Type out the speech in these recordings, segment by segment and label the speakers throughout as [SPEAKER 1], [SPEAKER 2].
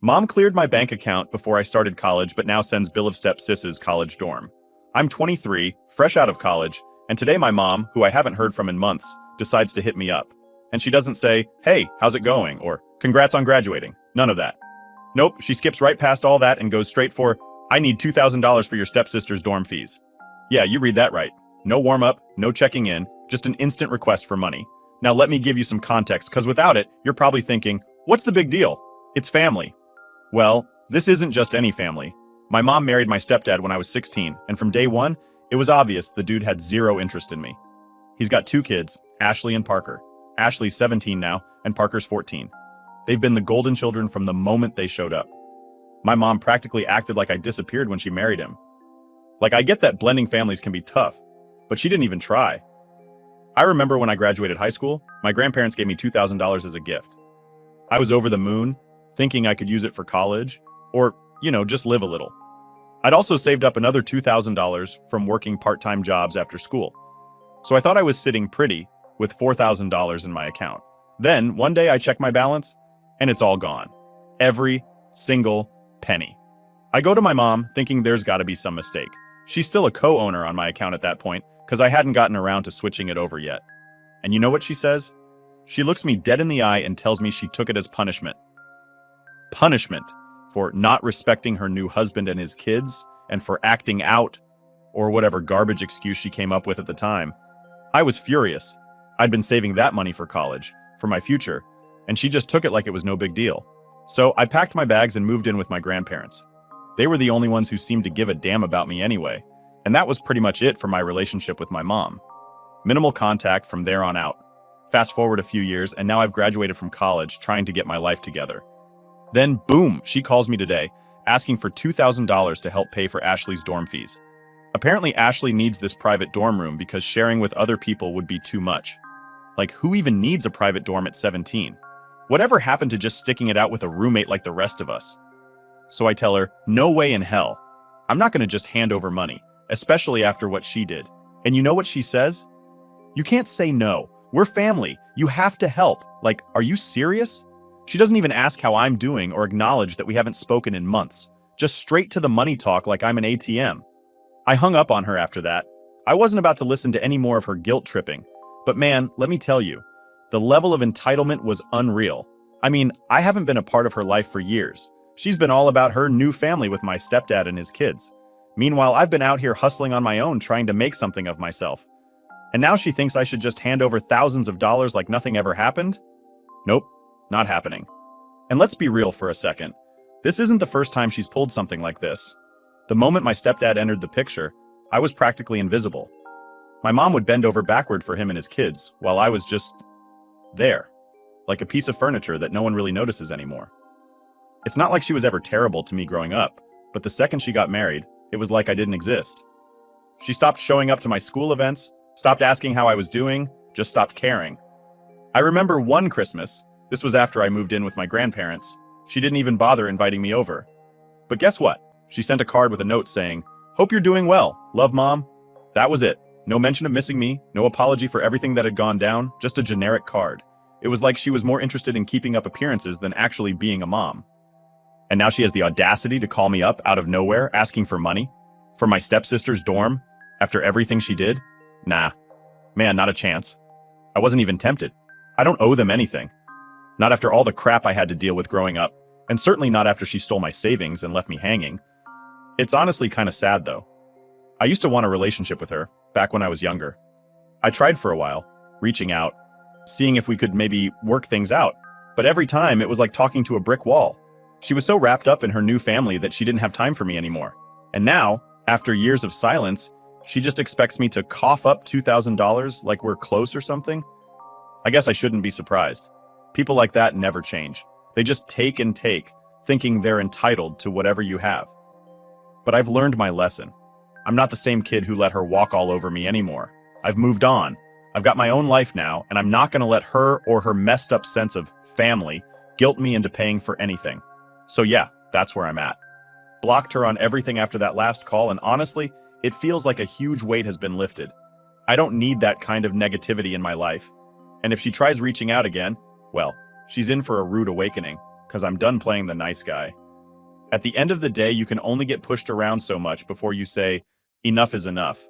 [SPEAKER 1] Mom cleared my bank account before I started college, but now sends bill of step-sis's college dorm. I'm 23, fresh out of college, and today my mom, who I haven't heard from in months, decides to hit me up. And she doesn't say, "Hey, how's it going?" or "Congrats on graduating." None of that. Nope, she skips right past all that and goes straight for, "I need $2,000 for your stepsister's dorm fees." Yeah, you read that right. No warm-up, no checking in, just an instant request for money. Now let me give you some context, because without it, you're probably thinking, what's the big deal? It's family. Well, this isn't just any family. My mom married my stepdad when I was 16, and from day one, it was obvious the dude had zero interest in me. He's got two kids, Ashley and Parker. Ashley's 17 now, and Parker's 14. They've been the golden children from the moment they showed up. My mom practically acted like I disappeared when she married him. Like, I get that blending families can be tough, but she didn't even try. I remember when I graduated high school, my grandparents gave me $2,000 as a gift. I was over the moon, thinking I could use it for college, or, just live a little. I'd also saved up another $2,000 from working part-time jobs after school. So I thought I was sitting pretty with $4,000 in my account. Then, one day I check my balance, and it's all gone. Every single penny. I go to my mom, thinking there's gotta be some mistake. She's still a co-owner on my account at that point, because I hadn't gotten around to switching it over yet. And you know what she says? She looks me dead in the eye and tells me she took it as punishment. Punishment for not respecting her new husband and his kids, and for acting out, or whatever garbage excuse she came up with at the time. I was furious. I'd been saving that money for college, for my future, and she just took it like it was no big deal. So I packed my bags and moved in with my grandparents. They were the only ones who seemed to give a damn about me anyway, and that was pretty much it for my relationship with my mom. Minimal contact from there on out. Fast forward a few years, and now I've graduated from college, trying to get my life together. Then, boom, she calls me today, asking for $2,000 to help pay for Ashley's dorm fees. Apparently, Ashley needs this private dorm room because sharing with other people would be too much. Like, who even needs a private dorm at 17? Whatever happened to just sticking it out with a roommate like the rest of us? So I tell her, no way in hell. I'm not gonna just hand over money, especially after what she did. And you know what she says? "You can't say no. We're family. You have to help." Like, are you serious? She doesn't even ask how I'm doing or acknowledge that we haven't spoken in months. Just straight to the money talk like I'm an ATM. I hung up on her after that. I wasn't about to listen to any more of her guilt tripping. But man, let me tell you, the level of entitlement was unreal. I mean, I haven't been a part of her life for years. She's been all about her new family with my stepdad and his kids. Meanwhile, I've been out here hustling on my own, trying to make something of myself. And now she thinks I should just hand over thousands of dollars like nothing ever happened? Nope, not happening. And let's be real for a second. This isn't the first time she's pulled something like this. The moment my stepdad entered the picture, I was practically invisible. My mom would bend over backward for him and his kids, while I was just there, like a piece of furniture that no one really notices anymore. It's not like she was ever terrible to me growing up, but the second she got married, it was like I didn't exist. She stopped showing up to my school events, stopped asking how I was doing, just stopped caring. I remember one Christmas, this was after I moved in with my grandparents, she didn't even bother inviting me over. But guess what? She sent a card with a note saying, "Hope you're doing well. Love, Mom." That was it. No mention of missing me, no apology for everything that had gone down, just a generic card. It was like she was more interested in keeping up appearances than actually being a mom. And now she has the audacity to call me up out of nowhere, asking for money? For my stepsister's dorm? After everything she did? Nah. Man, not a chance. I wasn't even tempted. I don't owe them anything. Not after all the crap I had to deal with growing up, and certainly not after she stole my savings and left me hanging. It's honestly kind of sad, though. I used to want a relationship with her, back when I was younger. I tried for a while, reaching out, seeing if we could maybe work things out, but every time it was like talking to a brick wall. She was so wrapped up in her new family that she didn't have time for me anymore. And now, after years of silence, she just expects me to cough up $2,000 like we're close or something? I guess I shouldn't be surprised. People like that never change. They just take and take, thinking they're entitled to whatever you have. But I've learned my lesson. I'm not the same kid who let her walk all over me anymore. I've moved on. I've got my own life now, and I'm not gonna let her or her messed up sense of family guilt me into paying for anything. So yeah, that's where I'm at. Blocked her on everything after that last call, and honestly, it feels like a huge weight has been lifted. I don't need that kind of negativity in my life. And if she tries reaching out again, well, she's in for a rude awakening, because because I'm done playing the nice guy. At the end of the day, you can only get pushed around so much before you say, enough is enough.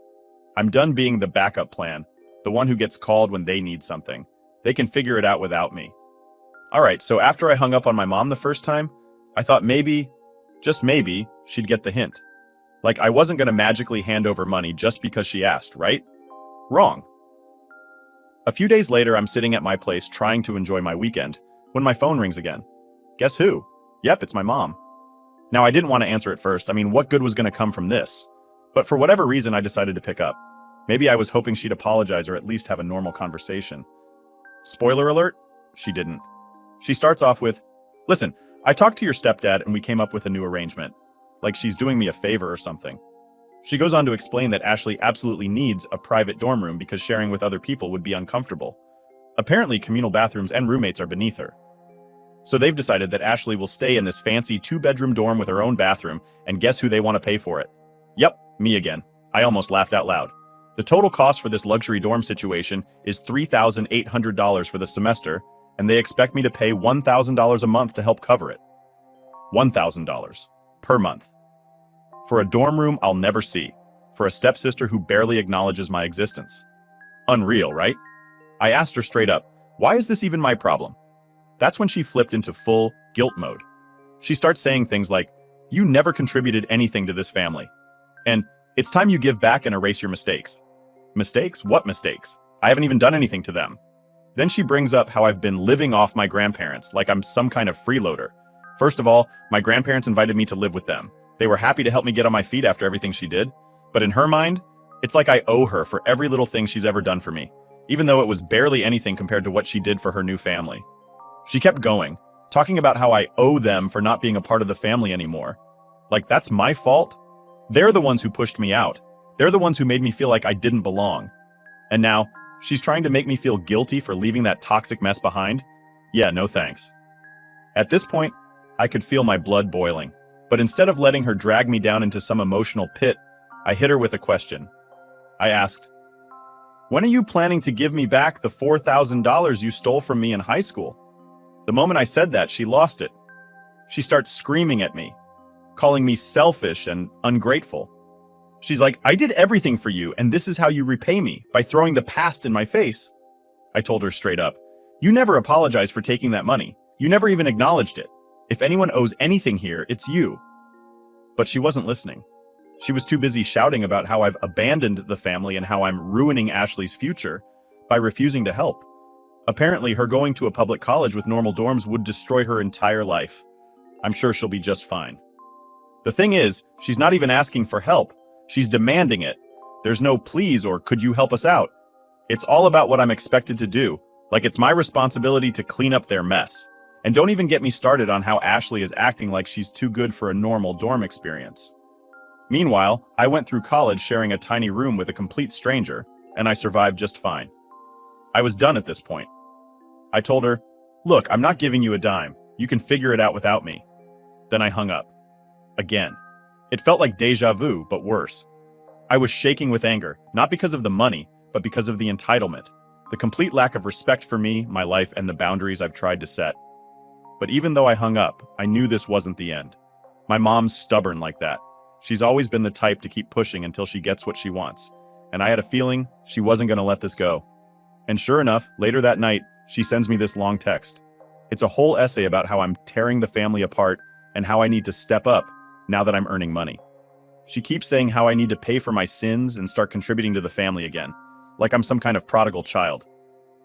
[SPEAKER 1] I'm done being the backup plan, the one who gets called when they need something. They can figure it out without me. All right, so after I hung up on my mom the first time, I thought maybe, just maybe, she'd get the hint. Like I wasn't going to magically hand over money just because she asked, right? Wrong. A few days later, I'm sitting at my place trying to enjoy my weekend when my phone rings again. Guess who? Yep, it's my mom. Now, I didn't want to answer at first. I mean, what good was going to come from this? But for whatever reason, I decided to pick up. Maybe I was hoping she'd apologize or at least have a normal conversation. Spoiler alert, she didn't. She starts off with, listen, I talked to your stepdad and we came up with a new arrangement. Like she's doing me a favor or something. She goes on to explain that Ashley absolutely needs a private dorm room because sharing with other people would be uncomfortable. Apparently, communal bathrooms and roommates are beneath her. So they've decided that Ashley will stay in this fancy 2-bedroom dorm with her own bathroom, and guess who they want to pay for it? Yep, me again. I almost laughed out loud. The total cost for this luxury dorm situation is $3,800 for the semester, and they expect me to pay $1,000 a month to help cover it. $1,000 per month. For a dorm room I'll never see. For a stepsister who barely acknowledges my existence. Unreal, right? I asked her straight up, why is this even my problem? That's when she flipped into full guilt mode. She starts saying things like, you never contributed anything to this family. And it's time you give back and erase your mistakes. Mistakes? What mistakes? I haven't even done anything to them. Then she brings up how I've been living off my grandparents like I'm some kind of freeloader. First of all, my grandparents invited me to live with them. They were happy to help me get on my feet after everything she did. But in her mind, it's like I owe her for every little thing she's ever done for me, even though it was barely anything compared to what she did for her new family. She kept going, talking about how I owe them for not being a part of the family anymore. Like that's my fault? They're the ones who pushed me out. They're the ones who made me feel like I didn't belong. And now, she's trying to make me feel guilty for leaving that toxic mess behind? Yeah, no thanks. At this point, I could feel my blood boiling. But instead of letting her drag me down into some emotional pit, I hit her with a question. I asked, when are you planning to give me back the $4,000 you stole from me in high school? The moment I said that, she lost it. She starts screaming at me, calling me selfish and ungrateful. She's like, I did everything for you, and this is how you repay me, by throwing the past in my face. I told her straight up, you never apologized for taking that money. You never even acknowledged it. If anyone owes anything here, it's you. But she wasn't listening. She was too busy shouting about how I've abandoned the family and how I'm ruining Ashley's future by refusing to help. Apparently, her going to a public college with normal dorms would destroy her entire life. I'm sure she'll be just fine. The thing is, she's not even asking for help. She's demanding it. There's no please or could you help us out. It's all about what I'm expected to do, like it's my responsibility to clean up their mess. And don't even get me started on how Ashley is acting like she's too good for a normal dorm experience. Meanwhile, I went through college sharing a tiny room with a complete stranger, and I survived just fine. I was done at this point. I told her, look, I'm not giving you a dime. You can figure it out without me. Then I hung up. Again. It felt like deja vu, but worse. I was shaking with anger, not because of the money, but because of the entitlement, the complete lack of respect for me, my life, and the boundaries I've tried to set. But even though I hung up, I knew this wasn't the end. My mom's stubborn like that. She's always been the type to keep pushing until she gets what she wants, and I had a feeling she wasn't going to let this go. And sure enough, later that night, she sends me this long text. It's a whole essay about how I'm tearing the family apart and how I need to step up now that I'm earning money. She keeps saying how I need to pay for my sins and start contributing to the family again, like I'm some kind of prodigal child.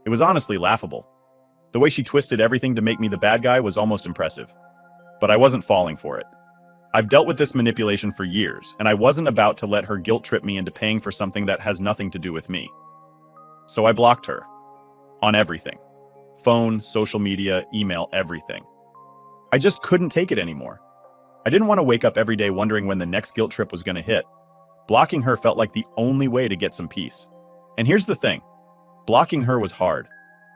[SPEAKER 1] It was honestly laughable. The way she twisted everything to make me the bad guy was almost impressive. But I wasn't falling for it. I've dealt with this manipulation for years, and I wasn't about to let her guilt trip me into paying for something that has nothing to do with me. So I blocked her. On everything. Phone, social media, email, everything. I just couldn't take it anymore. I didn't want to wake up every day wondering when the next guilt trip was going to hit. Blocking her felt like the only way to get some peace. And here's the thing. Blocking her was hard.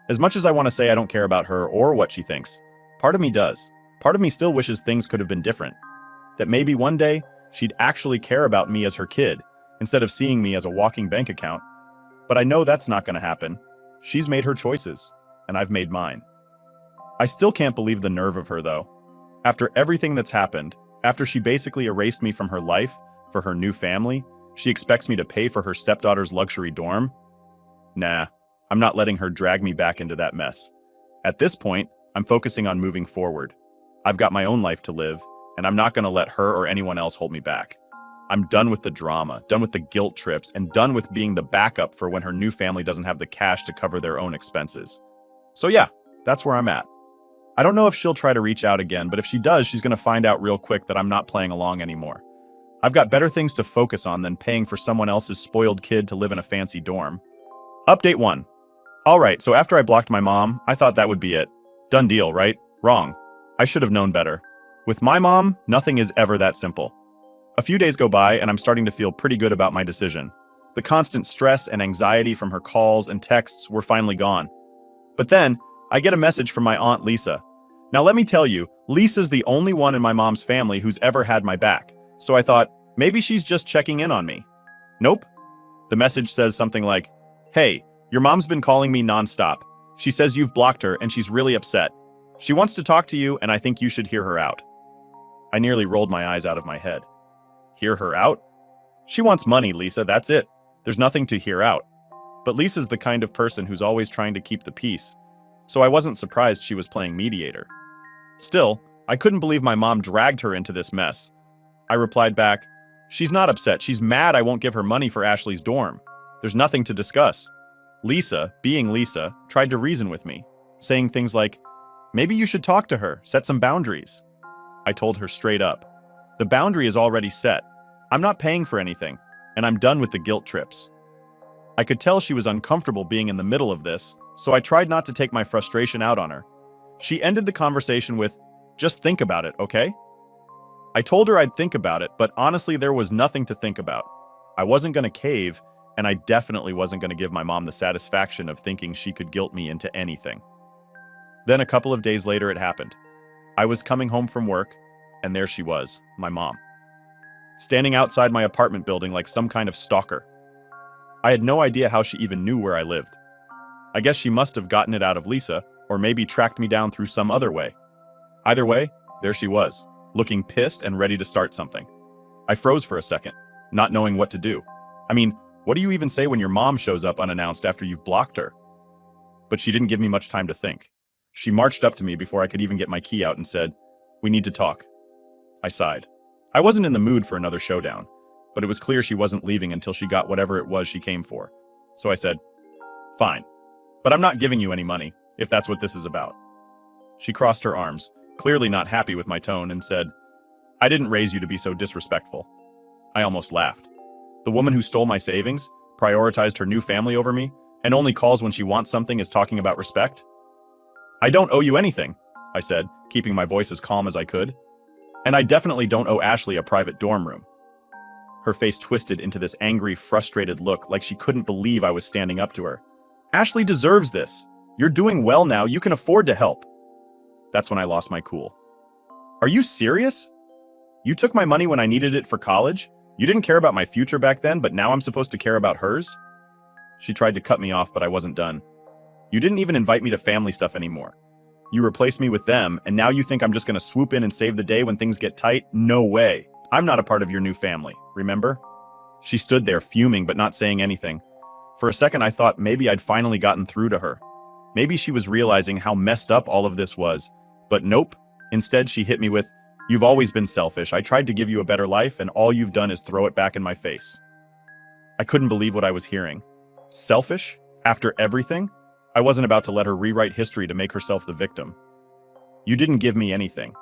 [SPEAKER 1] As much as I want to say I don't care about her or what she thinks, part of me does. Part of me still wishes things could have been different. That maybe one day, she'd actually care about me as her kid, instead of seeing me as a walking bank account. But I know that's not going to happen. She's made her choices, and I've made mine. I still can't believe the nerve of her, though. After everything that's happened, after she basically erased me from her life, for her new family, she expects me to pay for her stepdaughter's luxury dorm? Nah, I'm not letting her drag me back into that mess. At this point, I'm focusing on moving forward. I've got my own life to live, and I'm not gonna let her or anyone else hold me back. I'm done with the drama, done with the guilt trips, and done with being the backup for when her new family doesn't have the cash to cover their own expenses. So yeah, that's where I'm at. I don't know if she'll try to reach out again, but if she does, she's gonna find out real quick that I'm not playing along anymore. I've got better things to focus on than paying for someone else's spoiled kid to live in a fancy dorm. Update 1. Alright, so after I blocked my mom, I thought that would be it. Done deal, right? Wrong. I should have known better. With my mom, nothing is ever that simple. A few days go by and I'm starting to feel pretty good about my decision. The constant stress and anxiety from her calls and texts were finally gone. But then, I get a message from my aunt Lisa. Now let me tell you, Lisa's the only one in my mom's family who's ever had my back. So I thought, maybe she's just checking in on me. Nope. The message says something like, "Hey, your mom's been calling me nonstop. She says you've blocked her and she's really upset. She wants to talk to you and I think you should hear her out." I nearly rolled my eyes out of my head. Hear her out? She wants money, Lisa, that's it. There's nothing to hear out. But Lisa's the kind of person who's always trying to keep the peace, so I wasn't surprised she was playing mediator. Still, I couldn't believe my mom dragged her into this mess. I replied back, "She's not upset, she's mad I won't give her money for Ashley's dorm. There's nothing to discuss." Lisa, being Lisa, tried to reason with me, saying things like, "Maybe you should talk to her, set some boundaries." I told her straight up, "The boundary is already set. I'm not paying for anything, and I'm done with the guilt trips." I could tell she was uncomfortable being in the middle of this, so I tried not to take my frustration out on her. She ended the conversation with, "Just think about it, okay?" I told her I'd think about it, but honestly there was nothing to think about. I wasn't gonna cave, and I definitely wasn't gonna give my mom the satisfaction of thinking she could guilt me into anything. Then a couple of days later it happened. I was coming home from work, and there she was, my mom, standing outside my apartment building like some kind of stalker. I had no idea how she even knew where I lived. I guess she must have gotten it out of Lisa, or maybe tracked me down through some other way. Either way, there she was, looking pissed and ready to start something. I froze for a second, not knowing what to do. I mean, what do you even say when your mom shows up unannounced after you've blocked her? But she didn't give me much time to think. She marched up to me before I could even get my key out and said, "We need to talk." I sighed. I wasn't in the mood for another showdown, but it was clear she wasn't leaving until she got whatever it was she came for. So I said, "Fine, but I'm not giving you any money, if that's what this is about." She crossed her arms, clearly not happy with my tone, and said, "I didn't raise you to be so disrespectful." I almost laughed. The woman who stole my savings, prioritized her new family over me, and only calls when she wants something is talking about respect? "I don't owe you anything," I said, keeping my voice as calm as I could. "And I definitely don't owe Ashley a private dorm room." Her face twisted into this angry, frustrated look like she couldn't believe I was standing up to her. "Ashley deserves this. You're doing well now, you can afford to help." That's when I lost my cool. "Are you serious? You took my money when I needed it for college? You didn't care about my future back then, but now I'm supposed to care about hers?" She tried to cut me off, but I wasn't done. "You didn't even invite me to family stuff anymore. You replaced me with them, and now you think I'm just gonna swoop in and save the day when things get tight? No way. I'm not a part of your new family, remember?" She stood there fuming but not saying anything. For a second I thought maybe I'd finally gotten through to her. Maybe she was realizing how messed up all of this was. But nope. Instead she hit me with, "You've always been selfish. I tried to give you a better life, and all you've done is throw it back in my face." I couldn't believe what I was hearing. Selfish? After everything? I wasn't about to let her rewrite history to make herself the victim. "You didn't give me anything.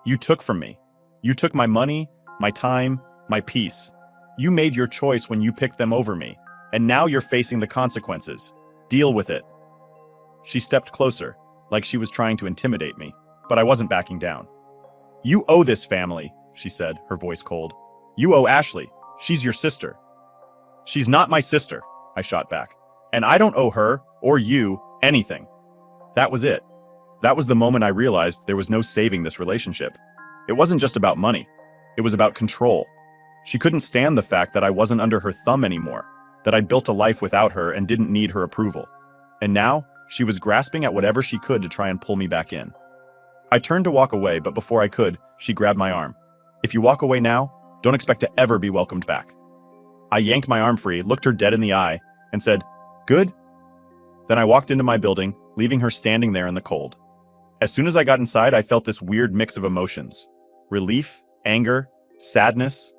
[SPEAKER 1] You took from me. You took my money, my time, my peace. You made your choice when you picked them over me, and now you're facing the consequences. Deal with it." She stepped closer, like she was trying to intimidate me, but I wasn't backing down. "You owe this family," she said, her voice cold. "You owe Ashley. She's your sister." "She's not my sister," I shot back. "And I don't owe her, or you, anything." That was it. That was the moment I realized there was no saving this relationship. It wasn't just about money. It was about control. She couldn't stand the fact that I wasn't under her thumb anymore, that I'd built a life without her and didn't need her approval. And now, she was grasping at whatever she could to try and pull me back in. I turned to walk away, but before I could, she grabbed my arm. If you walk away now, don't expect to ever be welcomed back. I yanked my arm free, looked her dead in the eye, and said, "Good?" Then I walked into my building, leaving her standing there in the cold. As soon as I got inside, I felt this weird mix of emotions. Relief, anger, sadness.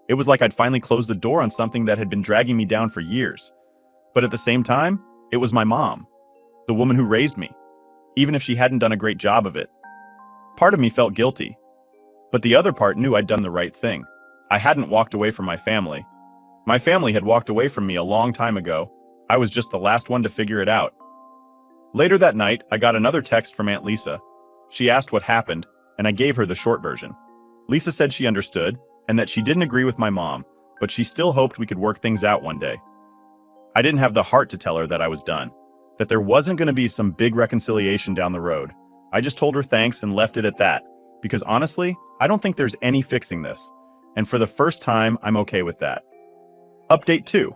[SPEAKER 1] It was like I'd finally closed the door on something that had been dragging me down for years. But at the same time, it was my mom, the woman who raised me, even if she hadn't done a great job of it. Part of me felt guilty, but the other part knew I'd done the right thing. I hadn't walked away from my family. My family had walked away from me a long time ago. I was just the last one to figure it out. Later that night, I got another text from Aunt Lisa. She asked what happened, and I gave her the short version. Lisa said she understood, and that she didn't agree with my mom, but she still hoped we could work things out one day. I didn't have the heart to tell her that I was done, that there wasn't going to be some big reconciliation down the road. I just told her thanks and left it at that, because honestly, I don't think there's any fixing this. And for the first time, I'm okay with that. Update 2.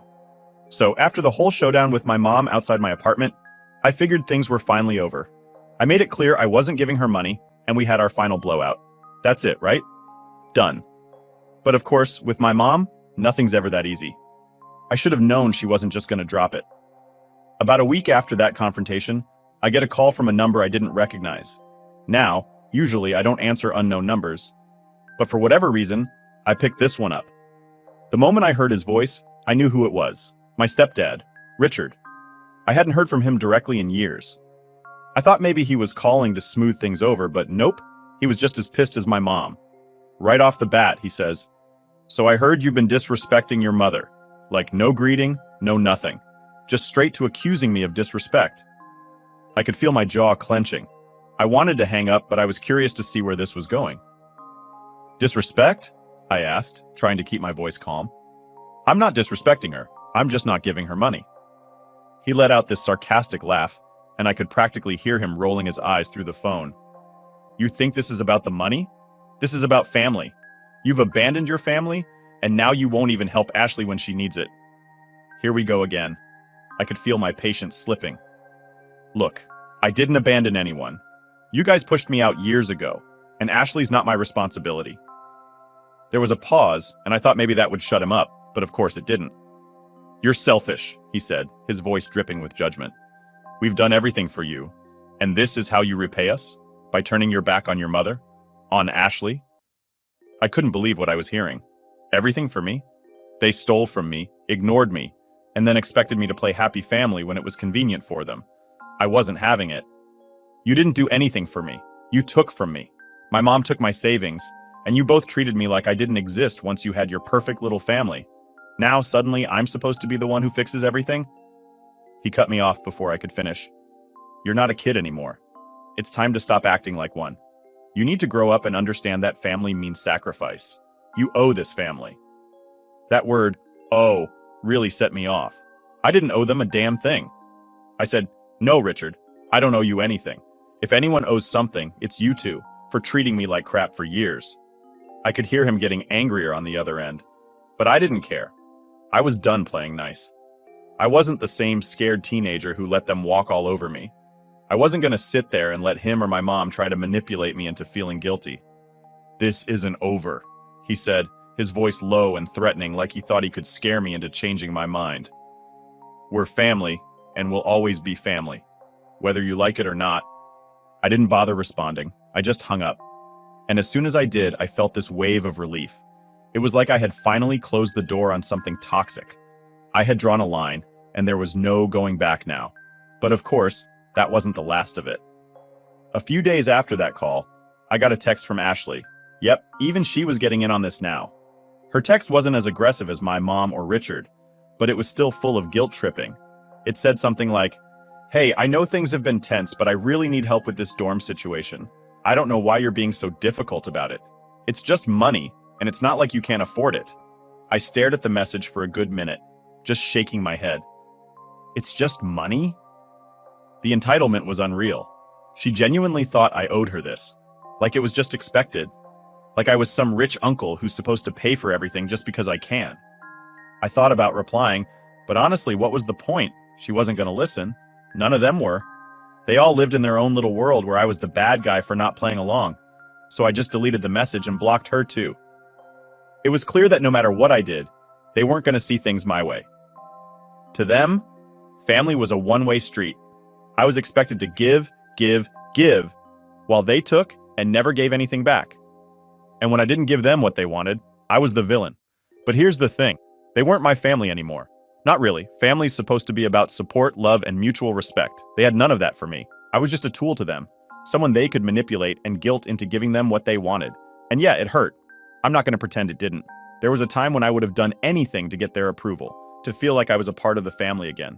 [SPEAKER 1] So after the whole showdown with my mom outside my apartment, I figured things were finally over. I made it clear I wasn't giving her money, and we had our final blowout. That's it, right? Done. But of course, with my mom, nothing's ever that easy. I should have known she wasn't just going to drop it. About a week after that confrontation, I get a call from a number I didn't recognize. Now, usually I don't answer unknown numbers, but for whatever reason, I picked this one up. The moment I heard his voice, I knew who it was. My stepdad, Richard. I hadn't heard from him directly in years. I thought maybe he was calling to smooth things over, but nope, he was just as pissed as my mom. Right off the bat, he says, "So I heard you've been disrespecting your mother. Like no greeting, no nothing. Just straight to accusing me of disrespect." I could feel my jaw clenching. I wanted to hang up, but I was curious to see where this was going. "Disrespect?" I asked, trying to keep my voice calm. "I'm not disrespecting her. I'm just not giving her money." He let out this sarcastic laugh, and I could practically hear him rolling his eyes through the phone. "You think this is about the money? This is about family. You've abandoned your family, and now you won't even help Ashley when she needs it." Here we go again. I could feel my patience slipping. "Look, I didn't abandon anyone. You guys pushed me out years ago, and Ashley's not my responsibility." There was a pause, and I thought maybe that would shut him up, but of course it didn't. "You're selfish," he said, his voice dripping with judgment. "We've done everything for you, and this is how you repay us? By turning your back on your mother? On Ashley?" I couldn't believe what I was hearing. Everything for me? They stole from me, ignored me, and then expected me to play happy family when it was convenient for them. I wasn't having it. "You didn't do anything for me. You took from me. My mom took my savings, and you both treated me like I didn't exist once you had your perfect little family. Now, suddenly, I'm supposed to be the one who fixes everything?" He cut me off before I could finish. "You're not a kid anymore. It's time to stop acting like one. You need to grow up and understand that family means sacrifice. You owe this family." That word, "owe," really set me off. I didn't owe them a damn thing. I said, "No, Richard, I don't owe you anything. If anyone owes something, it's you two, for treating me like crap for years." I could hear him getting angrier on the other end, but I didn't care. I was done playing nice. I wasn't the same scared teenager who let them walk all over me. I wasn't going to sit there and let him or my mom try to manipulate me into feeling guilty. "This isn't over," he said, his voice low and threatening, like he thought he could scare me into changing my mind. "We're family, and we'll always be family, whether you like it or not." I didn't bother responding. I just hung up. And as soon as I did, I felt this wave of relief. It was like I had finally closed the door on something toxic. I had drawn a line, and there was no going back now. But of course, that wasn't the last of it. A few days after that call, I got a text from Ashley. Yep, even she was getting in on this now. Her text wasn't as aggressive as my mom or Richard, but it was still full of guilt tripping. It said something like, "Hey, I know things have been tense, but I really need help with this dorm situation. I don't know why you're being so difficult about it. It's just money, and it's not like you can't afford it." I stared at the message for a good minute, just shaking my head. It's just money? The entitlement was unreal. She genuinely thought I owed her this, like it was just expected, like I was some rich uncle who's supposed to pay for everything just because I can. I thought about replying, but honestly, what was the point? She wasn't going to listen. None of them were. They all lived in their own little world where I was the bad guy for not playing along. So I just deleted the message and blocked her too. It was clear that no matter what I did, they weren't going to see things my way. To them, family was a one-way street. I was expected to give, while they took and never gave anything back. And when I didn't give them what they wanted, I was the villain. But here's the thing. They weren't my family anymore. Not really. Family's supposed to be about support, love, and mutual respect. They had none of that for me. I was just a tool to them. Someone they could manipulate and guilt into giving them what they wanted. And yeah, it hurt. I'm not going to pretend it didn't. There was a time when I would have done anything to get their approval, to feel like I was a part of the family again.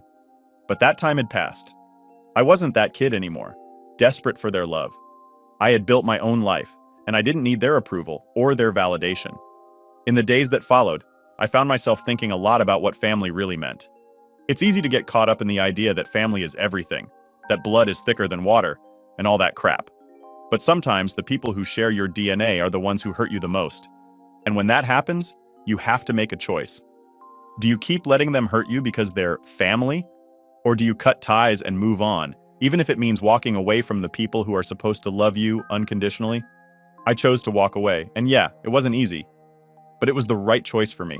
[SPEAKER 1] But that time had passed. I wasn't that kid anymore, desperate for their love. I had built my own life, and I didn't need their approval or their validation. In the days that followed, I found myself thinking a lot about what family really meant. It's easy to get caught up in the idea that family is everything, that blood is thicker than water, and all that crap. But sometimes the people who share your DNA are the ones who hurt you the most. And when that happens, you have to make a choice. Do you keep letting them hurt you because they're family? Or do you cut ties and move on, even if it means walking away from the people who are supposed to love you unconditionally? I chose to walk away, and yeah, it wasn't easy. But it was the right choice for me.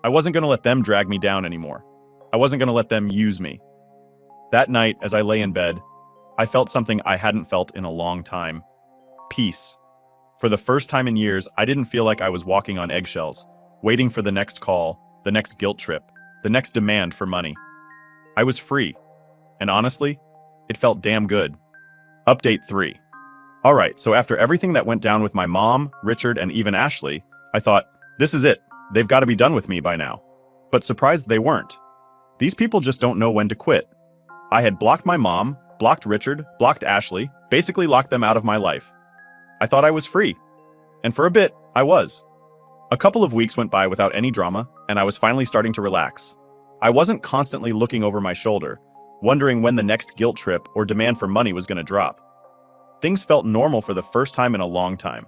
[SPEAKER 1] I wasn't going to let them drag me down anymore. I wasn't going to let them use me. That night, as I lay in bed, I felt something I hadn't felt in a long time. Peace. For the first time in years, I didn't feel like I was walking on eggshells, waiting for the next call, the next guilt trip, the next demand for money. I was free. And honestly, it felt damn good. Update 3. All right, so after everything that went down with my mom, Richard, and even Ashley, I thought, this is it. They've got to be done with me by now. But surprised they weren't. These people just don't know when to quit. I had blocked my mom, blocked Richard, blocked Ashley, basically locked them out of my life. I thought I was free. And for a bit, I was. A couple of weeks went by without any drama, and I was finally starting to relax. I wasn't constantly looking over my shoulder, wondering when the next guilt trip or demand for money was going to drop. Things felt normal for the first time in a long time.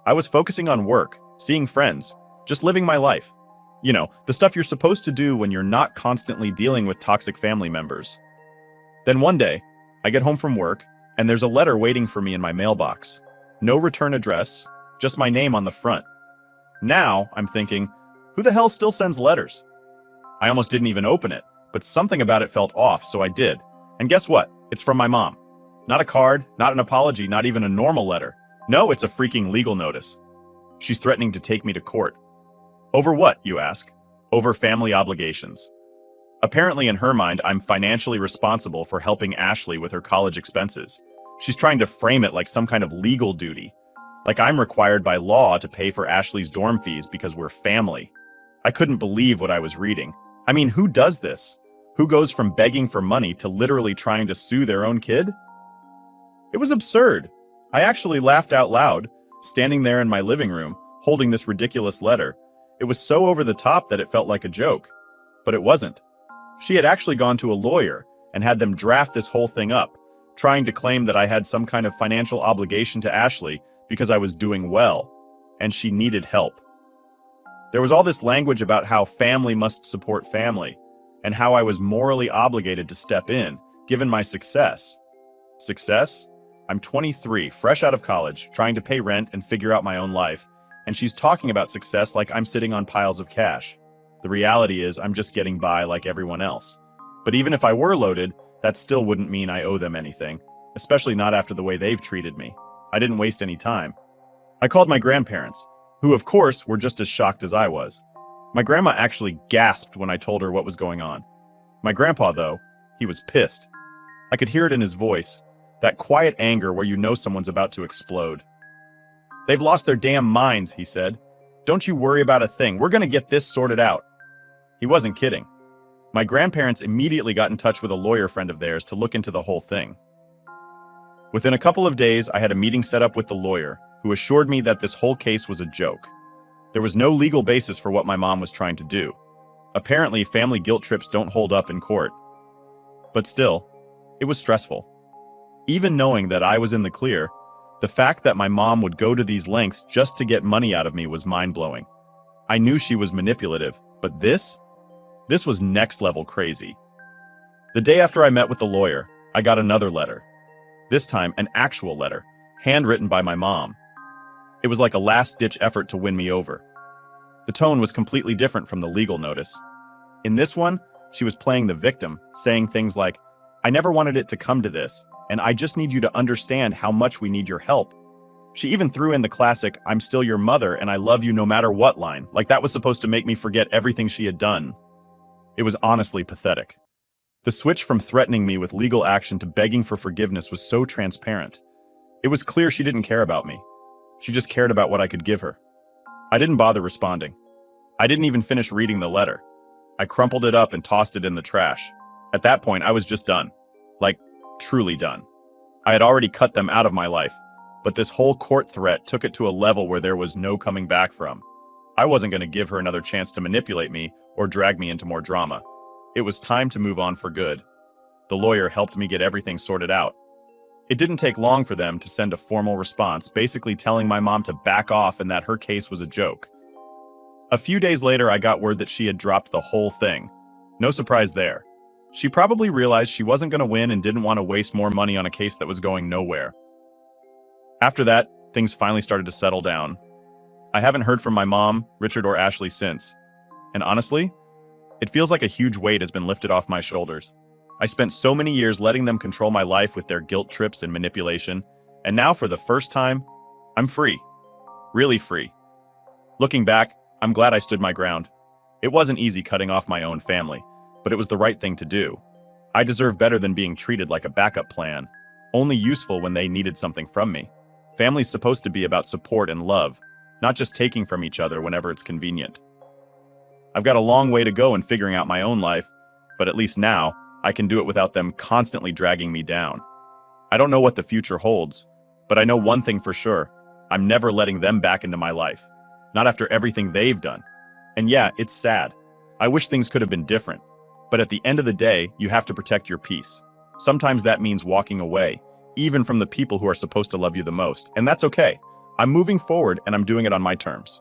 [SPEAKER 1] I was focusing on work, seeing friends, just living my life. You know, the stuff you're supposed to do when you're not constantly dealing with toxic family members. Then one day, I get home from work, and there's a letter waiting for me in my mailbox. No return address, just my name on the front. Now, I'm thinking, who the hell still sends letters? I almost didn't even open it, but something about it felt off, so I did. And guess what? It's from my mom. Not a card, not an apology, not even a normal letter. No, it's a freaking legal notice. She's threatening to take me to court. Over what, you ask? Over family obligations. Apparently in her mind, I'm financially responsible for helping Ashley with her college expenses. She's trying to frame it like some kind of legal duty. Like I'm required by law to pay for Ashley's dorm fees because we're family. I couldn't believe what I was reading. I mean, who does this? Who goes from begging for money to literally trying to sue their own kid? It was absurd. I actually laughed out loud, standing there in my living room, holding this ridiculous letter. It was so over the top that it felt like a joke. But it wasn't. She had actually gone to a lawyer and had them draft this whole thing up, trying to claim that I had some kind of financial obligation to Ashley because I was doing well, and she needed help. There was all this language about how family must support family, and how I was morally obligated to step in, given my success. Success? I'm 23, fresh out of college, trying to pay rent and figure out my own life, and she's talking about success like I'm sitting on piles of cash. The reality is I'm just getting by like everyone else. But even if I were loaded, that still wouldn't mean I owe them anything, especially not after the way they've treated me. I didn't waste any time. I called my grandparents, who of course were just as shocked as I was. My grandma actually gasped when I told her what was going on. My grandpa, though, he was pissed. I could hear it in his voice, that quiet anger where you know someone's about to explode. They've lost their damn minds, he said. Don't you worry about a thing. We're gonna get this sorted out. He wasn't kidding. My grandparents immediately got in touch with a lawyer friend of theirs to look into the whole thing. Within a couple of days, I had a meeting set up with the lawyer, who assured me that this whole case was a joke. There was no legal basis for what my mom was trying to do. Apparently, family guilt trips don't hold up in court. But still, it was stressful. Even knowing that I was in the clear, the fact that my mom would go to these lengths just to get money out of me was mind-blowing. I knew she was manipulative, but this was next-level crazy. The day after I met with the lawyer, I got another letter. This time, an actual letter, handwritten by my mom. It was like a last-ditch effort to win me over. The tone was completely different from the legal notice. In this one, she was playing the victim, saying things like, "I never wanted it to come to this, and I just need you to understand how much we need your help." She even threw in the classic, "I'm still your mother and I love you no matter what" line, like that was supposed to make me forget everything she had done. It was honestly pathetic. The switch from threatening me with legal action to begging for forgiveness was so transparent. It was clear she didn't care about me. She just cared about what I could give her. I didn't bother responding. I didn't even finish reading the letter. I crumpled it up and tossed it in the trash. At that point, I was just done. Like, truly done. I had already cut them out of my life, but this whole court threat took it to a level where there was no coming back from. I wasn't going to give her another chance to manipulate me or drag me into more drama. It was time to move on for good. The lawyer helped me get everything sorted out. It didn't take long for them to send a formal response, basically telling my mom to back off and that her case was a joke. A few days later, I got word that she had dropped the whole thing. No surprise there. She probably realized she wasn't going to win and didn't want to waste more money on a case that was going nowhere. After that, things finally started to settle down. I haven't heard from my mom, Richard, or Ashley since. And honestly, it feels like a huge weight has been lifted off my shoulders. I spent so many years letting them control my life with their guilt trips and manipulation, and now for the first time, I'm free. Really free. Looking back, I'm glad I stood my ground. It wasn't easy cutting off my own family, but it was the right thing to do. I deserve better than being treated like a backup plan, only useful when they needed something from me. Family's supposed to be about support and love, not just taking from each other whenever it's convenient. I've got a long way to go in figuring out my own life, but at least now, I can do it without them constantly dragging me down. I don't know what the future holds, but I know one thing for sure. I'm never letting them back into my life. Not after everything they've done. And yeah, it's sad. I wish things could have been different. But at the end of the day, you have to protect your peace. Sometimes that means walking away, even from the people who are supposed to love you the most. And that's okay. I'm moving forward and I'm doing it on my terms.